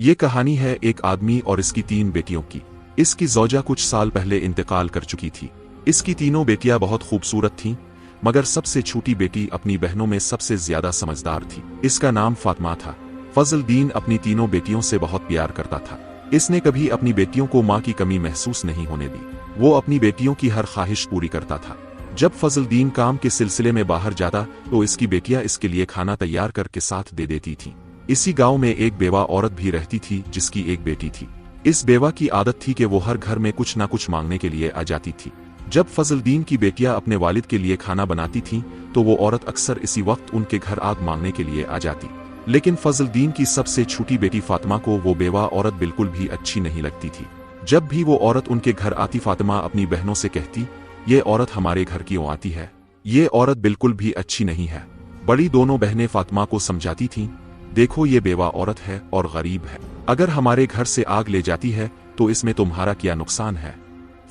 یہ کہانی ہے ایک آدمی اور اس کی 3 بیٹیوں کی۔ اس کی زوجہ کچھ سال پہلے انتقال کر چکی تھی۔ اس کی تینوں بیٹیاں بہت خوبصورت تھیں، مگر سب سے چھوٹی بیٹی اپنی بہنوں میں سب سے زیادہ سمجھدار تھی۔ اس کا نام فاطمہ تھا۔ فضل الدین اپنی تینوں بیٹیوں سے بہت پیار کرتا تھا۔ اس نے کبھی اپنی بیٹیوں کو ماں کی کمی محسوس نہیں ہونے دی۔ وہ اپنی بیٹیوں کی ہر خواہش پوری کرتا تھا۔ جب فضل الدین کام کے سلسلے میں باہر جاتا تو اس کی بیٹیاں اس کے لیے کھانا تیار کر کے ساتھ دے دیتی تھیں۔ اسی گاؤں میں ایک بیوہ عورت بھی رہتی تھی جس کی ایک بیٹی تھی۔ اس بیوہ کی عادت تھی کہ وہ ہر گھر میں کچھ نہ کچھ مانگنے کے لیے آ جاتی تھی۔ جب فضل الدین کی بیٹیاں اپنے والد کے لیے کھانا بناتی تھیں تو وہ عورت اکثر اسی وقت ان کے گھر آگ مانگنے کے لیے آ جاتی۔ لیکن فضل الدین کی سب سے چھوٹی بیٹی فاطمہ کو وہ بیوہ عورت بالکل بھی اچھی نہیں لگتی تھی۔ جب بھی وہ عورت ان کے گھر آتی فاطمہ اپنی بہنوں سے کہتی، یہ عورت ہمارے گھر کیوں آتی ہے؟ یہ عورت بالکل بھی اچھی نہیں ہے۔ بڑی دونوں بہنیں فاطمہ کو سمجھاتی تھیں، دیکھو یہ بیوہ عورت ہے اور غریب ہے، اگر ہمارے گھر سے آگ لے جاتی ہے تو اس میں تمہارا کیا نقصان ہے؟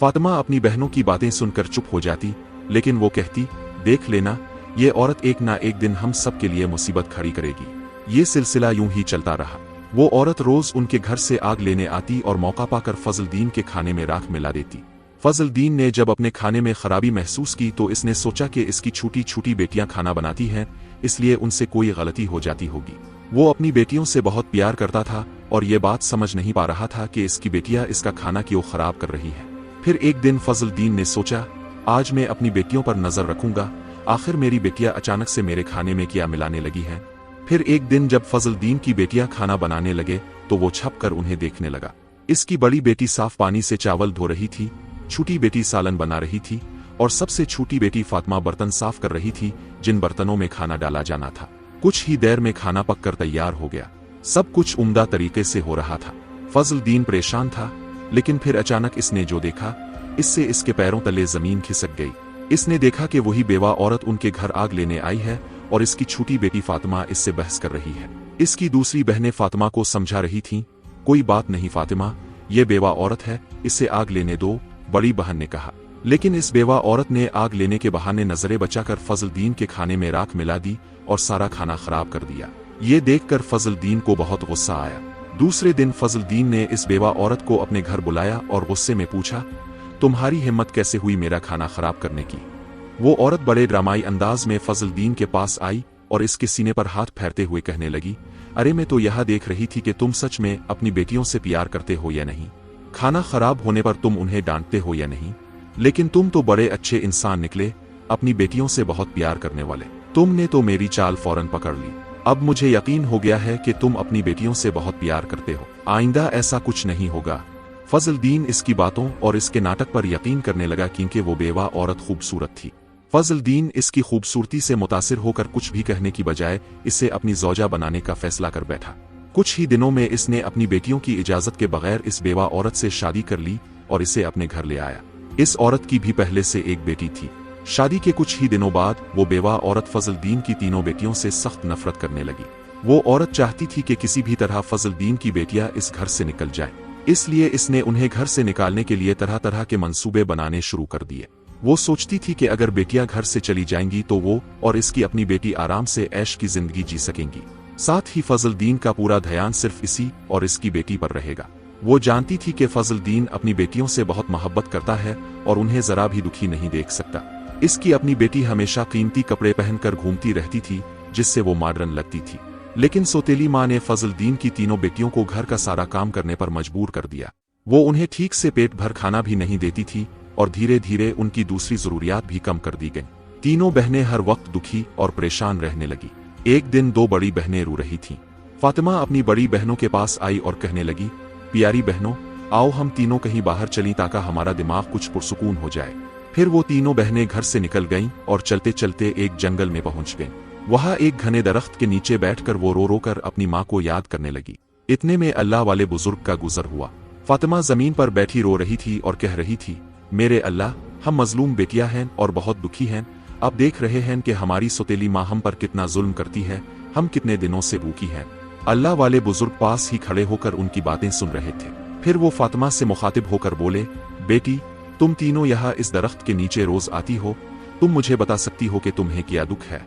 فاطمہ اپنی بہنوں کی باتیں سن کر چپ ہو جاتی، لیکن وہ کہتی، دیکھ لینا یہ عورت ایک نہ ایک دن ہم سب کے لیے مصیبت کھڑی کرے گی۔ یہ سلسلہ یوں ہی چلتا رہا۔ وہ عورت روز ان کے گھر سے آگ لینے آتی اور موقع پا کر فضل الدین کے کھانے میں راکھ ملا دیتی۔ فضل الدین نے جب اپنے کھانے میں خرابی محسوس کی تو اس نے سوچا کہ اس کی چھوٹی چھوٹی بیٹیاں کھانا بناتی ہیں، اس لیے ان سے کوئی غلطی ہو جاتی ہوگی۔ وہ اپنی بیٹیوں سے بہت پیار کرتا تھا اور یہ بات سمجھ نہیں پا رہا تھا کہ اس کی بیٹیاں اس کا کھانا کیوں خراب کر رہی ہیں۔ پھر ایک دن فضل الدین نے سوچا، آج میں اپنی بیٹیوں پر نظر رکھوں گا، آخر میری بیٹیاں اچانک سے میرے کھانے میں کیا ملانے لگی ہیں۔ پھر ایک دن جب فضل الدین کی بیٹیاں کھانا بنانے لگے تو وہ چھپ کر انہیں دیکھنے لگا۔ اس کی بڑی بیٹی صاف پانی سے چاول دھو رہی تھی، چھوٹی بیٹی سالن بنا رہی تھی اور سب سے چھوٹی بیٹی فاطمہ برتن صاف کر رہی تھی جن برتنوں میں کھانا ڈالا جانا تھا۔ کچھ ہی دیر میں کھانا پک کر تیار ہو گیا۔ سب کچھ عمدہ طریقے سے ہو رہا تھا۔ فضل الدین پریشان تھا، لیکن پھر اچانک اس نے جو دیکھا اس سے اس کے پیروں تلے زمین کھسک گئی۔ اس نے دیکھا کہ وہی بیوہ عورت ان کے گھر آگ لینے آئی ہے اور اس کی چھوٹی بیٹی فاطمہ اس سے بحث کر رہی ہے۔ اس کی دوسری بہنیں فاطمہ کو سمجھا رہی تھیں، کوئی بات نہیں فاطمہ، یہ بیوہ عورت ہے، اسے آگ لینے دو، بڑی بہن نے کہا۔ لیکن اس بیوہ عورت نے آگ لینے کے بہانے نظریں بچا کر فضل الدین کے کھانے میں راکھ ملا دی اور سارا کھانا خراب کر دیا۔ یہ دیکھ کر فضل الدین کو بہت غصہ آیا۔ دوسرے دن فضل الدین نے اس بیوہ عورت کو اپنے گھر بلایا اور غصے میں پوچھا، تمہاری ہمت کیسے ہوئی میرا کھانا خراب کرنے کی؟ وہ عورت بڑے ڈرامائی انداز میں فضل الدین کے پاس آئی اور اس کے سینے پر ہاتھ پھیرتے ہوئے کہنے لگی، ارے میں تو یہاں دیکھ رہی تھی کہ تم سچ میں اپنی بیٹیوں سے پیار کرتے ہو یا نہیں۔ کھانا خراب ہونے پر تم انہیں ڈانٹتے ہو یا نہیں؟ لیکن تم تو بڑے اچھے انسان نکلے، اپنی بیٹیوں سے بہت پیار کرنے والے۔ تم نے تو میری چال فوراً پکڑ لی۔ اب مجھے یقین ہو گیا ہے کہ تم اپنی بیٹیوں سے بہت پیار کرتے ہو۔ آئندہ ایسا کچھ نہیں ہوگا۔ فضل الدین اس کی باتوں اور اس کے ناٹک پر یقین کرنے لگا کیونکہ وہ بیوہ عورت خوبصورت تھی۔ فضل الدین اس کی خوبصورتی سے متاثر ہو کر کچھ بھی کہنے کی بجائے اسے اپنی زوجہ بنانے کا فیصلہ کر بیٹھا۔ کچھ ہی دنوں میں اس نے اپنی بیٹیوں کی اجازت کے بغیر اس بیوہ عورت سے شادی کر لی اور اسے اپنے گھر لے آیا۔ اس عورت کی بھی پہلے سے ایک بیٹی تھی۔ شادی کے کچھ ہی دنوں بعد وہ بیوہ عورت فضل الدین کی تینوں بیٹیوں سے سخت نفرت کرنے لگی۔ وہ عورت چاہتی تھی کہ کسی بھی طرح فضل الدین کی بیٹیاں اس گھر سے نکل جائیں، اس لیے اس نے انہیں گھر سے نکالنے کے لیے طرح طرح کے منصوبے بنانے شروع کر دیے۔ وہ سوچتی تھی کہ اگر بیٹیاں گھر سے چلی جائیں گی تو وہ اور اس کی اپنی بیٹی آرام سے عیش کی زندگی جی سکیں گی۔ ساتھ ہی فضل الدین کا پورا دھیان صرف اسی اور اس کی بیٹی پر رہے گا۔ وہ جانتی تھی کہ فضل الدین اپنی بیٹیوں سے بہت محبت کرتا ہے اور انہیں ذرا بھی دکھی نہیں دیکھ سکتا۔ اس کی اپنی بیٹی ہمیشہ قیمتی کپڑے پہن کر گھومتی رہتی تھی جس سے وہ ماڈرن لگتی تھی، لیکن سوتیلی ماں نے فضل الدین کی تینوں بیٹیوں کو گھر کا سارا کام کرنے پر مجبور کر دیا۔ وہ انہیں ٹھیک سے پیٹ بھر کھانا بھی نہیں دیتی تھی اور دھیرے دھیرے ان کی دوسری ضروریات بھی کم کر دی گئیں۔ تینوں بہنیں ہر وقت دکھی اور پریشان رہنے لگی۔ ایک دن 2 بڑی بہنیں رو رہی تھیں۔ فاطمہ اپنی بڑی بہنوں کے پاس آئی اور کہنے لگی، پیاری بہنوں، آؤ ہم تینوں کہیں باہر چلیں تاکہ ہمارا دماغ کچھ پرسکون ہو جائے۔ پھر وہ تینوں بہنیں گھر سے نکل گئیں اور چلتے چلتے ایک جنگل میں پہنچ گئیں۔ وہاں ایک گھنے درخت کے نیچے بیٹھ کر وہ رو رو کر اپنی ماں کو یاد کرنے لگی۔ اتنے میں اللہ والے بزرگ کا گزر ہوا۔ فاطمہ زمین پر بیٹھی رو رہی تھی اور کہہ رہی تھی، میرے اللہ، ہم مظلوم بیٹیاں ہیں اور بہت دکھی ہیں، اب دیکھ رہے ہیں کہ ہماری سوتیلی ماں ہم پر کتنا ظلم کرتی ہے، ہم کتنے دنوں سے بھوکی ہیں۔ اللہ والے بزرگ پاس ہی کھڑے ہو کر ان کی باتیں سن رہے تھے۔ پھر وہ فاطمہ سے مخاطب ہو کر بولے، بیٹی، تم تینوں یہاں اس درخت کے نیچے روز آتی ہو، تم مجھے بتا سکتی ہو کہ تمہیں کیا دکھ ہے؟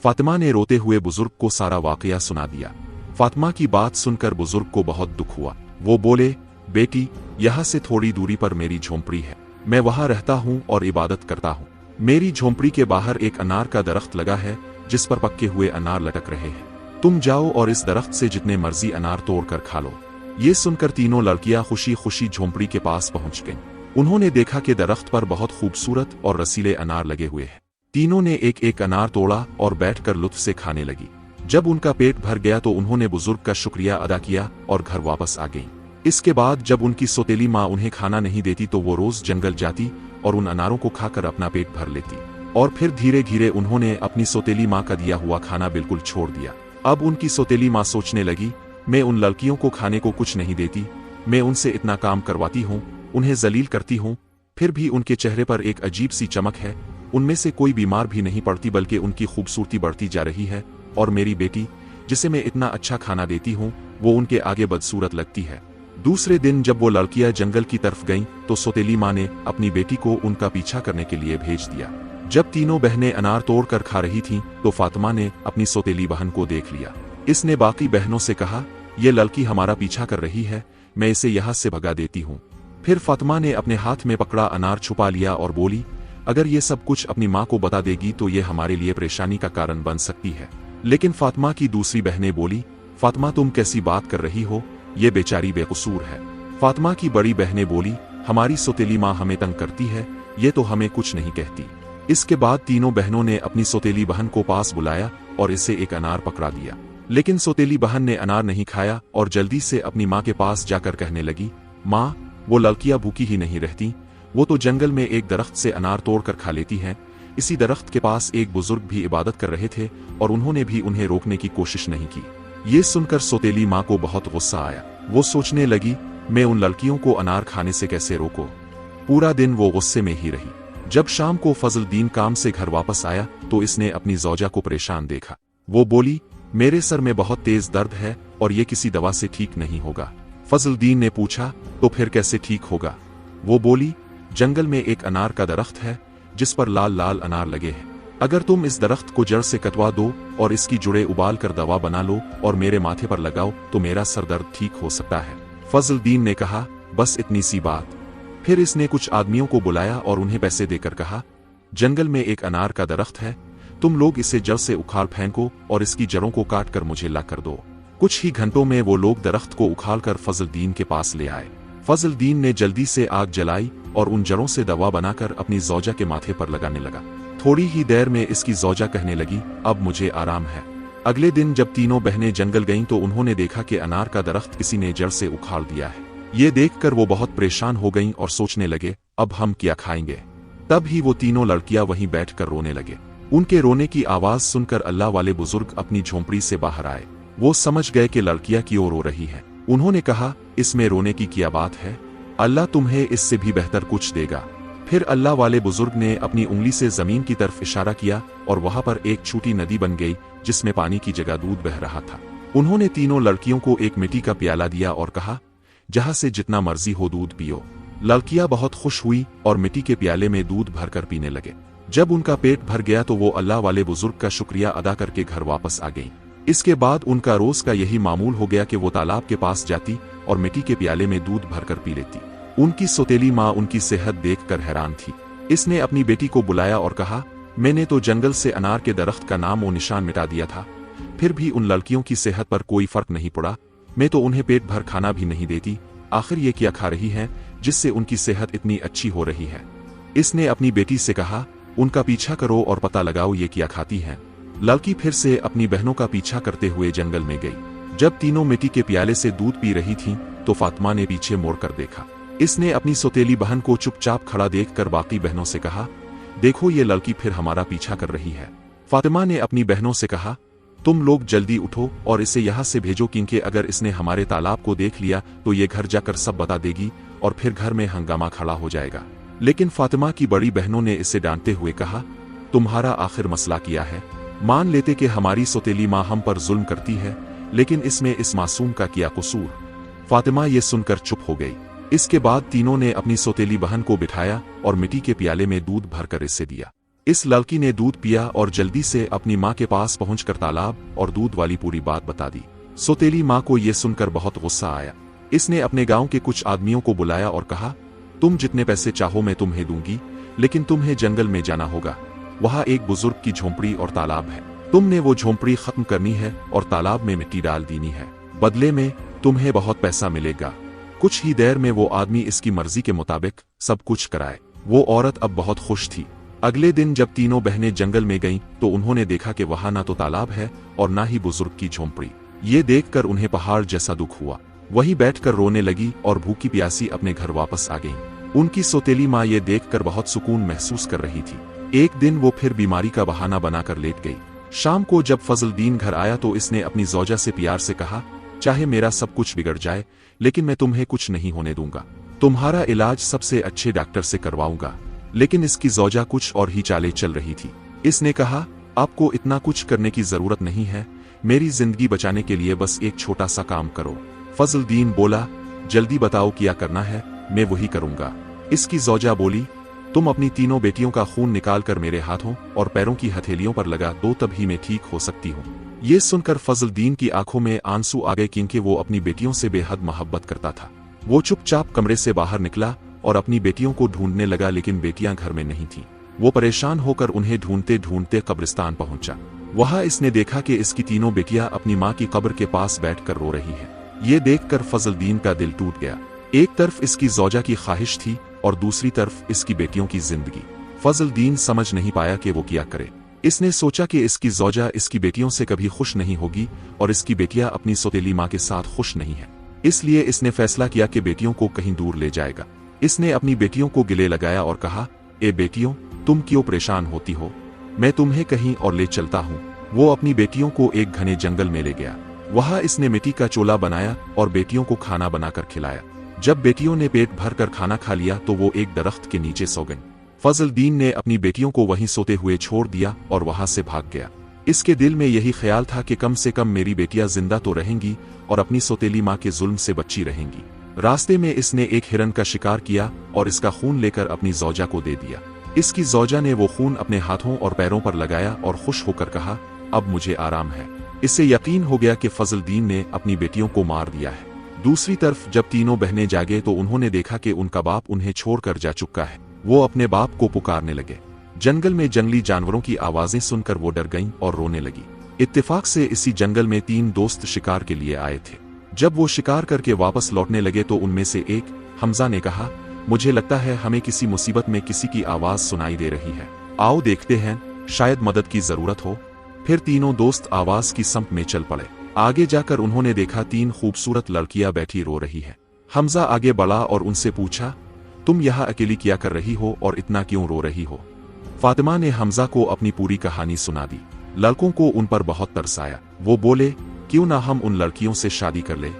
فاطمہ نے روتے ہوئے بزرگ کو سارا واقعہ سنا دیا۔ फातिमा की बात सुनकर बुजुर्ग को बहुत दुख हुआ। वो बोले, बेटी, यहाँ से थोड़ी दूरी पर मेरी झोंपड़ी है, मैं वहाँ रहता हूँ और इबादत करता हूँ। मेरी झोंपड़ी के बाहर एक अनार का दरख्त लगा है जिस पर पक्के हुए अनार लटक रहे हैं। तुम जाओ और इस दरख्त से जितने मर्जी अनार तोड़कर खा लो। ये सुनकर तीनों लड़कियां खुशी खुशी झोंपड़ी के पास पहुंच गईं। उन्होंने देखा कि दरख्त पर बहुत खूबसूरत और रसीले अनार लगे हुए हैं। तीनों ने एक एक अनार तोड़ा और बैठकर लुत्फ से खाने लगी। जब उनका पेट भर गया तो उन्होंने बुजुर्ग का शुक्रिया अदा किया और घर वापस आ गईं। इसके बाद जब उनकी सौतेली माँ उन्हें खाना नहीं देती तो वो रोज जंगल जाती और उन अनारों को खाकर अपना पेट भर लेती। और फिर धीरे धीरे उन्होंने अपनी सौतेली माँ का दिया हुआ खाना बिल्कुल छोड़ दिया। अब उनकी सौतेली माँ सोचने लगी, मैं उन लड़कियों को खाने को कुछ नहीं देती, मैं उनसे इतना काम करवाती हूँ, उन्हें जलील करती हूँ, फिर भी उनके चेहरे पर एक अजीब सी चमक है। उनमें से कोई बीमार भी नहीं पड़ती बल्कि उनकी खूबसूरती बढ़ती जा रही है। और मेरी बेटी, जिसे मैं इतना अच्छा खाना देती हूँ, वो उनके आगे बदसूरत लगती है। दूसरे दिन जब वो लड़कियां जंगल की तरफ गईं तो सौतेली माँ ने अपनी बेटी को उनका पीछा करने के लिए भेज दिया। जब तीनों बहनें अनार तोड़कर खा रही थीं तो फातिमा ने अपनी सौतेली बहन को देख लिया। इसने बाकी बहनों से कहा, ये लड़की हमारा पीछा कर रही है, मैं इसे यहाँ से भगा देती हूँ। फिर फातिमा ने अपने हाथ में पकड़ा अनार छुपा लिया और बोली, अगर ये सब कुछ अपनी माँ को बता देगी तो ये हमारे लिए परेशानी का कारण बन सकती है। लेकिन फातिमा की दूसरी बहनें बोली, फातिमा तुम कैसी बात कर रही हो, ये बेचारी बेकसूर है। फातिमा की बड़ी बहनें बोली, हमारी सौतेली माँ हमें तंग करती है, ये तो हमें कुछ नहीं कहती। इसके बाद तीनों बहनों ने अपनी सौतेली बहन को पास बुलाया और इसे एक अनार पकड़ा दिया। लेकिन सौतेली बहन ने अनार नहीं खाया और जल्दी से अपनी माँ के पास जाकर कहने लगी, माँ, वो लड़कियां भूखी ही नहीं रहती, वो तो जंगल में एक दरख्त से अनार तोड़कर खा लेती हैं। इसी दरख्त के पास एक बुजुर्ग भी इबादत कर रहे थे और उन्होंने भी उन्हें रोकने की कोशिश नहीं की। ये सुनकर सौतेली माँ को बहुत गुस्सा आया। वो सोचने लगी, मैं उन लड़कियों को अनार खाने से कैसे रोकूं। पूरा दिन वो गुस्से में ही रही। जब शाम को फजलुद्दीन काम से घर वापस आया तो इसने अपनी ज़ौजा को परेशान देखा। वो बोली, मेरे सर में बहुत तेज दर्द है और ये किसी दवा से ठीक नहीं होगा। फजलुद्दीन ने पूछा, तो फिर कैसे ठीक होगा? वो बोली, जंगल में एक अनार का दरख्त है जिस पर लाल लाल अनार लगे हैं। अगर तुम इस दरख्त को जड़ से कटवा दो और इसकी जुड़े उबाल कर दवा बना लो और मेरे माथे पर लगाओ तो मेरा सर दर्द ठीक हो सकता है। फजलुद्दीन ने कहा, बस इतनी सी बात। फिर इसने कुछ आदमियों को बुलाया और उन्हें पैसे देकर कहा, जंगल में एक अनार का दरख्त है, तुम लोग इसे जड़ से उखाड़ फेंको और इसकी जड़ों को काट कर मुझे ला कर दो। कुछ ही घंटों में वो लोग दरख्त को उखाड़ कर फजलुद्दीन के पास ले आए। फजलुद्दीन ने जल्दी से आग जलाई और उन जड़ों से दवा बनाकर अपनी ज़ौजा के माथे पर लगाने लगा। थोड़ी ही देर में इसकी ज़ौजा कहने लगी, अब मुझे आराम है। अगले दिन जब तीनों बहनें जंगल गईं तो उन्होंने देखा कि अनार का दरख्त किसी ने जड़ से उखाड़ दिया है। ये देखकर वो बहुत परेशान हो गईं और सोचने लगे, अब हम क्या खाएंगे। तब ही वो तीनों लड़कियां वहीं बैठकर रोने लगे। उनके रोने की आवाज सुनकर अल्लाह वाले बुजुर्ग अपनी झोंपड़ी से बाहर आए। वो समझ गए कि लड़कियां क्यों रो रही हैं। उन्होंने कहा, इसमें रोने की क्या बात है, अल्लाह तुम्हें इससे भी बेहतर कुछ देगा। फिर अल्लाह वाले बुजुर्ग ने अपनी उंगली से जमीन की तरफ इशारा किया और वहां पर एक छोटी नदी बन गई जिसमें पानी की जगह दूध बह रहा था। उन्होंने तीनों लड़कियों को एक मिट्टी का प्याला दिया और कहा, जहां से जितना मर्जी हो दूध पियो। लड़कियां बहुत खुश हुई और मिट्टी के प्याले में दूध भरकर पीने लगे। जब उनका पेट भर गया तो वो अल्लाह वाले बुजुर्ग का शुक्रिया अदा करके घर वापस आ गईं। इसके बाद उनका रोज का यही मामूल हो गया कि वो तालाब के पास जाती और मिट्टी के प्याले में दूध भरकर पी लेती। उनकी सौतेली माँ उनकी सेहत देखकर हैरान थी। इसने अपनी बेटी को बुलाया और कहा, मैंने तो जंगल से अनार के दरख्त का नाम और निशान मिटा दिया था, फिर भी उन लड़कियों की सेहत पर कोई फर्क नहीं पड़ा। मैं तो उन्हें पेट भर खाना भी नहीं देती, आखिर ये क्या खा रही हैं जिससे उनकी सेहत इतनी अच्छी हो रही है। इसने अपनी बेटी से कहा, उनका पीछा करो और पता लगाओ ये क्या खाती हैं। लड़की फिर से अपनी बहनों का पीछा करते हुए जंगल में गई। जब तीनों मिट्टी के प्याले से दूध पी रही थीं, तो फातिमा ने पीछे मुड़कर देखा। इसने अपनी सौतेली बहन को चुपचाप खड़ा देखकर बाकी बहनों से कहा, देखो ये लड़की फिर हमारा पीछा कर रही है। फातिमा ने अपनी बहनों से कहा, तुम लोग जल्दी उठो और इसे यहाँ से भेजो, क्योंकि अगर इसने हमारे तालाब को देख लिया तो ये घर जाकर सब बता देगी और फिर घर में हंगामा खड़ा हो जाएगा। लेकिन फातिमा की बड़ी बहनों ने इसे डांटते हुए कहा, तुम्हारा आखिर मसला क्या है? मान लेते कि हमारी सौतेली माँ हम पर जुल्म करती है, लेकिन इसमें इस मासूम का क्या कसूर? फातिमा ये सुनकर चुप हो गई। इसके बाद तीनों ने अपनी सौतेली बहन को बिठाया और मिट्टी के प्याले में दूध भरकर इसे दिया। इस लड़की ने दूध पिया और जल्दी से अपनी माँ के पास पहुंचकर तालाब और दूध वाली पूरी बात बता दी। सौतेली माँ को ये सुनकर बहुत गुस्सा आया। इसने अपने गांव के कुछ आदमियों को बुलाया और कहा, तुम जितने पैसे चाहो मैं तुम्हें दूंगी, लेकिन तुम्हें जंगल में जाना होगा। वहां एक बुजुर्ग की झोंपड़ी और तालाब है। तुमने वो झोंपड़ी खत्म करनी है और तालाब में मिट्टी डाल देनी है। बदले में तुम्हें बहुत पैसा मिलेगा। कुछ ही देर में वो आदमी इसकी मर्जी के मुताबिक सब कुछ कराए। वो औरत अब बहुत खुश थी। अगले दिन जब तीनों बहनें जंगल में गईं तो उन्होंने देखा कि वहां ना तो तालाब है और ना ही बुजुर्ग की झोंपड़ी। ये देखकर उन्हें पहाड़ जैसा दुख हुआ। वहीं बैठकर रोने लगी और भूखी प्यासी अपने घर वापस आ गईं। उनकी सौतेली माँ ये देखकर बहुत सुकून महसूस कर रही थी। एक दिन वो फिर बीमारी का बहाना बनाकर लेट गई। शाम को जब फजलदीन घर आया तो इसने अपनी ज़ौजा से प्यार से कहा, चाहे मेरा सब कुछ बिगड़ जाए लेकिन मैं तुम्हें कुछ नहीं होने दूंगा। तुम्हारा इलाज सबसे अच्छे डॉक्टर से करवाऊंगा। लेकिन इसकी ज़ौजा कुछ और ही चालें चल रही थी। इसने कहा, आपको इतना कुछ करने की जरूरत नहीं है, मेरी जिंदगी बचाने के लिए बस एक छोटा सा काम करो। फजलदीन बोला, जल्दी बताओ क्या करना है, मैं वही करूंगा। इसकी ज़ौजा बोली, तुम अपनी तीनों बेटियों का खून निकालकर मेरे हाथों और पैरों की हथेलियों पर लगा दो, तभी मैं ठीक हो सकती हूँ। ये सुनकर फजलदीन की आंखों में आंसू आ गए, क्योंकि वो अपनी बेटियों से बेहद मोहब्बत करता था। वो चुपचाप कमरे से बाहर निकला और अपनी बेटियों को ढूंढने लगा, लेकिन बेटियां घर में नहीं थीं। वो परेशान होकर उन्हें ढूंढते ढूंढते कब्रिस्तान पहुंचा। वहां इसने देखा कि इसकी तीनों बेटियां अपनी माँ की कब्र के पास बैठकर रो रही हैं। ये देखकर फजलदीन का दिल टूट गया। एक तरफ इसकी ज़ौजा की ख्वाहिश थी और दूसरी तरफ इसकी बेटियों की जिंदगी। फजलदीन समझ नहीं पाया कि वो क्या करे। इसने सोचा कि इसकी ज़ौजा इसकी बेटियों से कभी खुश नहीं होगी और इसकी बेटियां अपनी सौतेली माँ के साथ खुश नहीं है। इसलिए इसने फैसला किया कि बेटियों को कहीं दूर ले जाएगा। इसने अपनी बेटियों को गले लगाया और कहा, ए बेटियों, तुम क्यों परेशान होती हो, मैं तुम्हें कहीं और ले चलता हूँ। वो अपनी बेटियों को एक घने जंगल में ले गया। वहां इसने मिट्टी का चोला बनाया और बेटियों को खाना बनाकर खिलाया। जब बेटियों ने पेट भर कर खाना खा लिया तो वो एक दरख्त के नीचे सो गईं। फजलदीन ने अपनी बेटियों को वहीं सोते हुए छोड़ दिया और वहां से भाग गया। इसके दिल में यही ख्याल था कि कम से कम मेरी बेटियां जिंदा तो रहेंगी और अपनी सौतेली माँ के जुल्म से बची रहेंगी। रास्ते में इसने एक हिरन का शिकार किया और इसका खून लेकर अपनी ज़ौजा को दे दिया। इसकी ज़ौजा ने वो खून अपने हाथों और पैरों पर लगाया और खुश होकर कहा, अब मुझे आराम है। इससे यकीन हो गया कि फजलदीन ने अपनी बेटियों को मार दिया है। दूसरी तरफ जब तीनों बहनें जागे तो उन्होंने देखा कि उनका बाप उन्हें छोड़कर जा चुका है। वो अपने बाप को पुकारने लगे। जंगल में जंगली जानवरों की आवाजें सुनकर वो डर गईं और रोने लगी। इत्तेफाक से इसी जंगल में 3 दोस्त शिकार के लिए आए थे। जब वो शिकार करके वापस लौटने लगे तो उनमें से एक, हमजा ने कहा, मुझे लगता है हमें किसी मुसीबत में किसी की आवाज सुनाई दे रही है। आओ देखते हैं, शायद मदद की जरूरत हो। फिर तीनों दोस्त आवाज की संप में चल पड़े। आगे जाकर उन्होंने देखा 3 खूबसूरत लड़कियां बैठी रो रही है। हमजा आगे बढ़ा और उनसे पूछा, तुम यहाँ अकेली क्या कर रही हो और इतना क्यों रो रही हो? फातिमा ने हमजा को अपनी पूरी कहानी सुना दी। लड़कों को उन पर बहुत तरस आया। वो बोले, क्यों ना हम उन लड़कियों से शादी कर ले,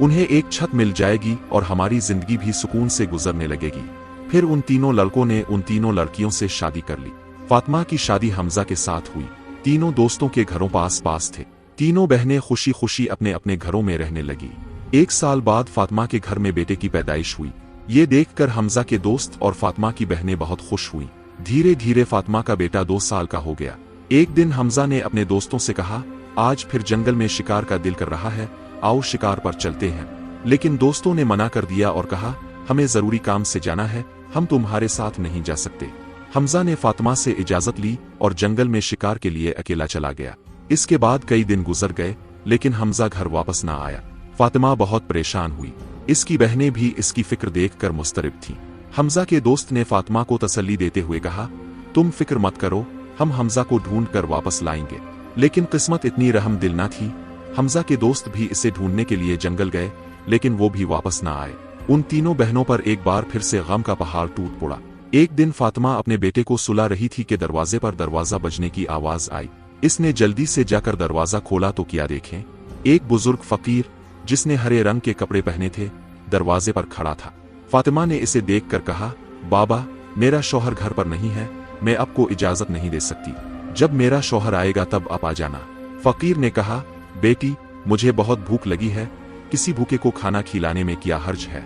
उन्हें एक छत मिल जाएगी और हमारी जिंदगी भी सुकून से गुजरने लगेगी। फिर उन तीनों लड़कों ने उन तीनों लड़कियों से शादी कर ली। फातिमा की शादी हमजा के साथ हुई। तीनों दोस्तों के घरों पास पास थे। तीनों बहनें खुशी खुशी अपने अपने घरों में रहने लगी। 1 साल बाद फातिमा के घर में बेटे की पैदाइश हुई। ये देखकर हमजा के दोस्त और फातिमा की बहनें बहुत खुश हुई। धीरे धीरे फातिमा का बेटा 2 साल का हो गया। एक दिन हमजा ने अपने दोस्तों से कहा, आज फिर जंगल में शिकार का दिल कर रहा है, आओ शिकार पर चलते हैं। लेकिन दोस्तों ने मना कर दिया और कहा, हमें जरूरी काम से जाना है, हम तुम्हारे साथ नहीं जा सकते। हमजा ने फातिमा से इजाजत ली और जंगल में शिकार के लिए अकेला चला गया। इसके बाद कई दिन गुजर गए, लेकिन हमजा घर वापस ना आया। फातिमा बहुत परेशान हुई। इसकी बहनें भी इसकी फिक्र देखकर मुस्तरिब थीं। हमजा के दोस्त ने फातिमा को तसल्ली देते हुए कहा, तुम फिक्र मत करो, हम हमजा को ढूंढ कर वापस लाएंगे। लेकिन किस्मत इतनी रहम दिल ना थी। हमजा के दोस्त भी इसे ढूंढने के लिए जंगल गए, लेकिन वो भी वापस ना आए। उन तीनों बहनों पर एक बार फिर से गम का पहाड़ टूट पड़ा। एक दिन फातिमा अपने बेटे को सुला रही थी कि दरवाजे पर दरवाजा बजने की आवाज आई। इसने जल्दी से जाकर दरवाजा खोला तो क्या देखें, एक बुजुर्ग फकीर जिसने हरे रंग के कपड़े पहने थे दरवाजे पर खड़ा था। फातिमा ने इसे देखकर कहा, बाबा, मेरा शौहर घर पर नहीं है, मैं आपको इजाजत नहीं दे सकती। जब मेरा शौहर आएगा तब आप आ जाना। फकीर ने कहा, बेटी, मुझे बहुत भूख लगी है, किसी भूखे को खाना खिलाने में क्या हर्ज है।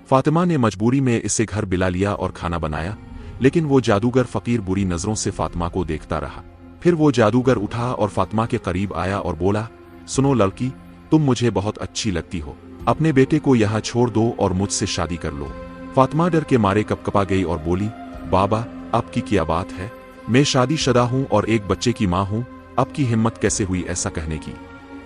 फातिमा ने मजबूरी में इसे घर बुला लिया और खाना बनाया, लेकिन वो जादूगर फकीर बुरी नजरों से फातिमा को देखता रहा। फिर वो जादूगर उठा और फातिमा के करीब आया और बोला, सुनो लड़की, तुम मुझे बहुत अच्छी लगती हो, अपने बेटे को यहाँ छोड़ दो और मुझसे शादी कर लो। फातिमा डर के मारे कपकपा गई और बोली, बाबा आपकी क्या बात है, मैं शादीशुदा हूँ और एक बच्चे की माँ हूँ, आपकी हिम्मत कैसे हुई ऐसा कहने की।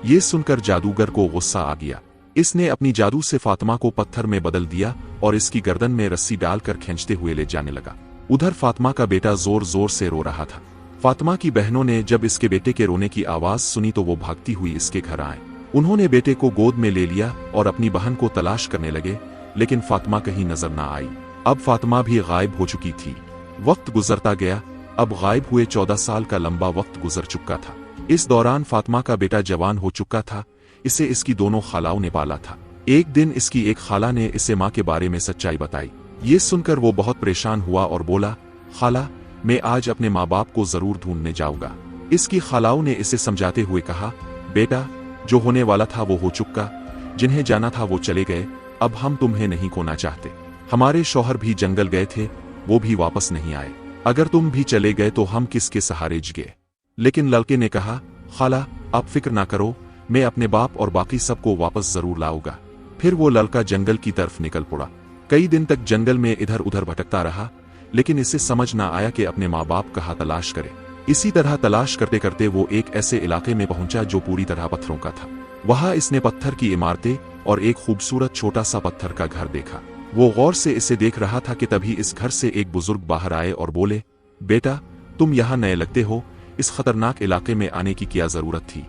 ये सुनकर जादूगर को गुस्सा आ गया। इसने अपनी जादू से फातिमा को पत्थर में बदल दिया और इसकी गर्दन में रस्सी डालकर खींचते हुए ले जाने लगा। उधर फातिमा का बेटा जोर जोर से रो रहा था। फातिमा की बहनों ने जब इसके बेटे के रोने की आवाज सुनी तो वो भागती हुई इसके घर आए। उन्होंने बेटे को गोद में ले लिया और अपनी बहन को तलाश करने लगे, लेकिन फातिमा कहीं नजर न आई। अब फातिमा भी गायब हो चुकी थी। वक्त गुजरता गया। अब गायब हुए 14 साल का लंबा वक्त गुजर चुका था। इस दौरान फातिमा का बेटा जवान हो चुका था। इसे इसकी दोनों खालाओं ने पाला था। एक दिन इसकी एक खाला ने इसे माँ के बारे में सच्चाई बताई। ये सुनकर वो बहुत परेशान हुआ और बोला, खाला मैं आज अपने माँ बाप को जरूर ढूंढने जाऊंगा। इसकी खालाओं ने इसे समझाते हुए कहा, बेटा जो होने वाला था वो हो चुका, जिन्हें जाना था वो चले गए, अब हम तुम्हें नहीं खोना चाहते। हमारे शौहर भी जंगल गए थे, वो भी वापस नहीं आए। अगर तुम भी चले गए तो हम किसके सहारे जिगे। लेकिन लड़के ने कहा, खाला आप फिक्र ना करो, मैं अपने बाप और बाकी सबको वापस जरूर लाऊंगा। फिर वो लड़का जंगल की तरफ निकल पड़ा। कई दिन तक जंगल में इधर उधर भटकता रहा, लेकिन इसे समझ ना आया कि अपने माँ बाप कहाँ तलाश करे। इसी तरह तलाश करते करते वो एक ऐसे इलाके में पहुंचा जो पूरी तरह पत्थरों का था। वहां इसने पत्थर की इमारतें और एक खूबसूरत छोटा सा पत्थर का घर देखा। वो गौर से इसे देख रहा था कि तभी इस घर से एक बुजुर्ग बाहर आए और बोले, बेटा तुम यहाँ नए लगते हो, इस खतरनाक इलाके में आने की क्या जरूरत थी।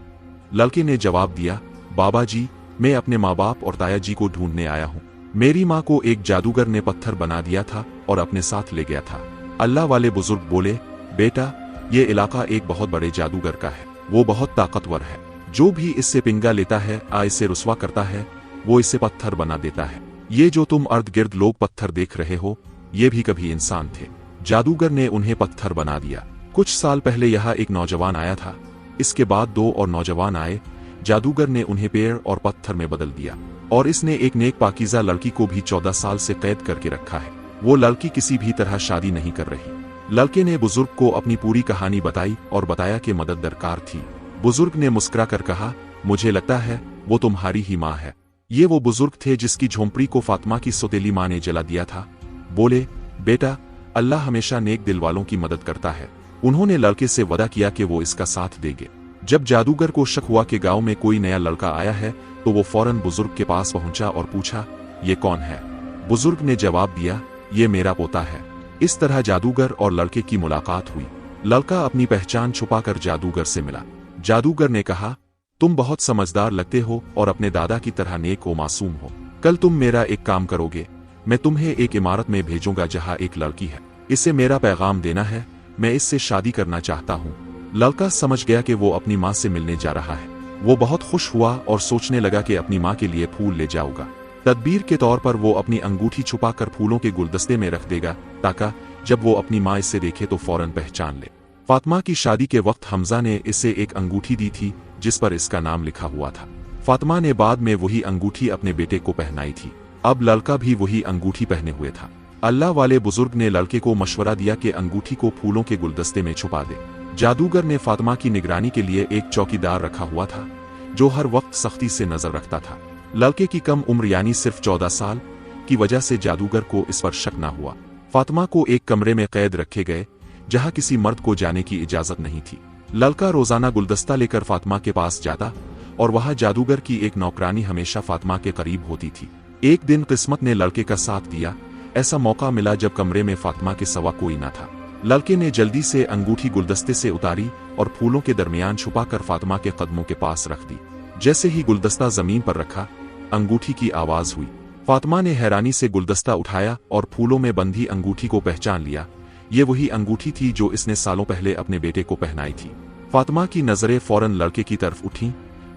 लड़के ने जवाब दिया, बाबा जी मैं अपने माँ बाप और ताया जी को ढूंढने आया हूँ। मेरी माँ को एक जादूगर ने पत्थर बना दिया था और अपने साथ ले गया था। अल्लाह वाले बुजुर्ग बोले, बेटा ये इलाका एक बहुत बड़े जादूगर का है, वो बहुत ताकतवर है। जो भी इससे पिंगा लेता है इसे रुस्वा करता है, वो इसे पत्थर बना देता है। ये जो तुम अर्ध गिर्द लोग पत्थर देख रहे हो, ये भी कभी इंसान थे। जादूगर ने उन्हें पत्थर बना दिया। कुछ साल पहले यहाँ एक नौजवान आया था। इसके बाद 2 और नौजवान आए। जादूगर ने उन्हें पेड़ और पत्थर में बदल दिया और इसने एक नेक पाकीज़ा लड़की को भी 14 साल से कैद करके रखा है। वो लड़की किसी भी तरह शादी नहीं कर रही। लड़के ने बुजुर्ग को अपनी पूरी कहानी बताई और बताया कि मदद दरकार थी। बुजुर्ग ने मुस्कुरा कर कहा, मुझे लगता है वो तुम्हारी ही माँ है। ये वो बुजुर्ग थे जिसकी झोंपड़ी को फातिमा की सौतेली माँ ने जला दिया था। बोले, बेटा अल्लाह हमेशा नेक दिल वालों की मदद करता है। उन्होंने लड़के से वादा किया कि वो इसका साथ देंगे। जब जादूगर को शक हुआ कि गांव में कोई नया लड़का आया है तो वो फौरन बुजुर्ग के पास पहुंचा और पूछा, ये कौन है। बुजुर्ग ने जवाब दिया, ये मेरा पोता है। इस तरह जादूगर और लड़के की मुलाकात हुई। लड़का अपनी पहचान छुपाकर जादूगर से मिला। जादूगर ने कहा, तुम बहुत समझदार लगते हो और अपने दादा की तरह नेक व मासूम हो। कल तुम मेरा एक काम करोगे, मैं तुम्हें एक इमारत में भेजूंगा जहां एक लड़की है। इसे मेरा पैगाम देना है, मैं इससे शादी करना चाहता हूँ। लड़का समझ गया कि वो अपनी माँ से मिलने जा रहा है। वो बहुत खुश हुआ और सोचने लगा कि अपनी माँ के लिए फूल ले जाऊंगा। तदबीर के तौर पर वो अपनी अंगूठी छुपाकर फूलों के गुलदस्ते में रख देगा ताकि जब वो अपनी माँ इसे देखे तो फौरन पहचान ले। फातिमा की शादी के वक्त हमजा ने इसे एक अंगूठी दी थी जिस पर इसका नाम लिखा हुआ था। फातिमा ने बाद में वही अंगूठी अपने बेटे को पहनाई थी। अब लड़का भी वही अंगूठी पहने हुए था। अल्लाह वाले बुजुर्ग ने लड़के को मशवरा दिया कि अंगूठी को फूलों के गुलदस्ते में छुपा दे। जादूगर ने फातिमा की निगरानी के लिए एक चौकीदार रखा हुआ था जो हर वक्त सख्ती से नजर रखता था। लड़के की कम उम्र यानी सिर्फ 14 साल की वजह से जादूगर को इस पर शक न हुआ। फातिमा को एक कमरे में कैद रखे गए जहां किसी मर्द को जाने की इजाजत नहीं थी। लड़का रोजाना गुलदस्ता लेकर फातिमा के पास जाता और वहां जादूगर की एक नौकरानी हमेशा फातिमा के करीब होती थी। एक दिन किस्मत ने लड़के का साथ दिया। ऐसा मौका मिला जब कमरे में फातिमा के सिवा कोई न था। लड़के ने जल्दी से अंगूठी गुलदस्ते से उतारी और फूलों के दरमियान छुपाकर फातिमा के कदमों के पास रख दी। जैसे ही गुलदस्ता जमीन पर रखा, अंगूठी की आवाज हुई। फातिमा ने हैरानी से गुलदस्ता उठाया और फूलों में बंधी अंगूठी को पहचान लिया। ये वही अंगूठी थी जो इसने सालों पहले अपने बेटे को पहनाई थी। फातिमा की नजरें फौरन लड़के की तरफ उठीं।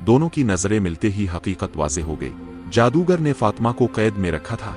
दोनों की नजरें मिलते ही हकीकत वाज़ेह हो गई। जादूगर ने फातिमा को कैद में रखा था,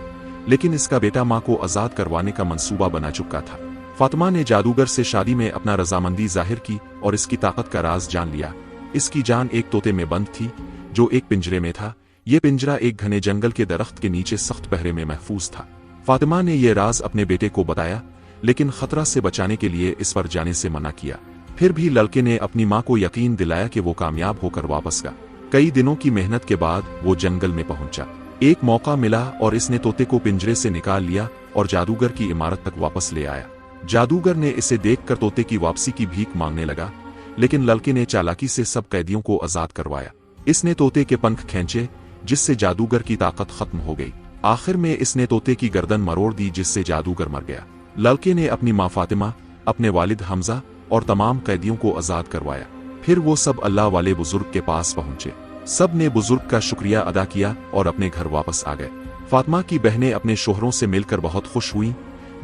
लेकिन इसका बेटा माँ को आजाद करवाने का मंसूबा बना चुका था। फातिमा ने जादूगर से शादी में अपना रजामंदी जाहिर की और इसकी ताकत का राज जान लिया। इसकी जान एक तोते में बंद थी जो एक पिंजरे में था। ये पिंजरा एक घने जंगल के दरख्त के नीचे सख्त पहरे में महफूज था। फातिमा ने यह राज अपने बेटे को बताया, लेकिन खतरा से बचाने के लिए इस पर जाने से मना किया। फिर भी लड़के ने अपनी माँ को यकीन दिलाया कि वो कामयाब होकर वापस गया। कई दिनों की मेहनत के बाद वो जंगल में पहुंचा। एक मौका मिला और इसने तोते को पिंजरे से निकाल लिया और जादूगर की इमारत तक वापस ले आया। जादूगर ने इसे देखकर तोते की वापसी की भीख मांगने लगा, लेकिन लड़के ने चालाकी से सब कैदियों को आजाद करवाया। इसने तोते के पंख खींचे, जिससे जादूगर की ताकत खत्म हो गई। आखिर में इसने तोते की गर्दन मरोड़ दी, जिससे जादूगर मर गया। लड़के ने अपनी माँ फातिमा, अपने वालिद हमजा और तमाम कैदियों को आजाद करवाया। फिर वो सब अल्लाह वाले बुजुर्ग के पास पहुंचे। सब ने बुजुर्ग का शुक्रिया अदा किया और अपने घर वापस आ गए। फातिमा की बहनें अपने शोहरों से मिलकर बहुत खुश हुईं,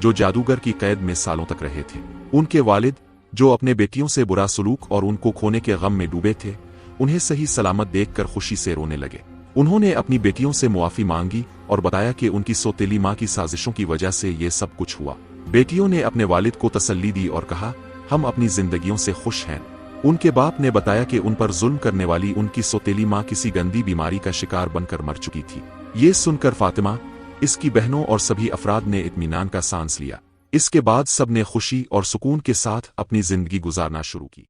जो जादूगर की कैद में सालों तक रहे थे। उनके वालिद, जो अपने बेटियों से बुरा सलूक और उनको खोने के गम में डूबे थे, उन्हें सही सलामत देखकर खुशी से रोने लगे। उन्होंने अपनी बेटियों से मुआफी मांगी और बताया कि उनकी सौतेली माँ की साजिशों की वजह से ये सब कुछ हुआ। बेटियों ने अपने वालिद को तसल्ली दी और कहा, हम अपनी जिंदगियों से खुश हैं। उनके बाप ने बताया कि उन पर जुल्म करने वाली उनकी सौतेली माँ किसी गंदी बीमारी का शिकार बनकर मर चुकी थी। ये सुनकर फातिमा, इसकी बहनों और सभी अफराद ने इत्मीनान का सांस लिया। इसके बाद सब ने खुशी और सुकून के साथ अपनी जिंदगी गुजारना शुरू की।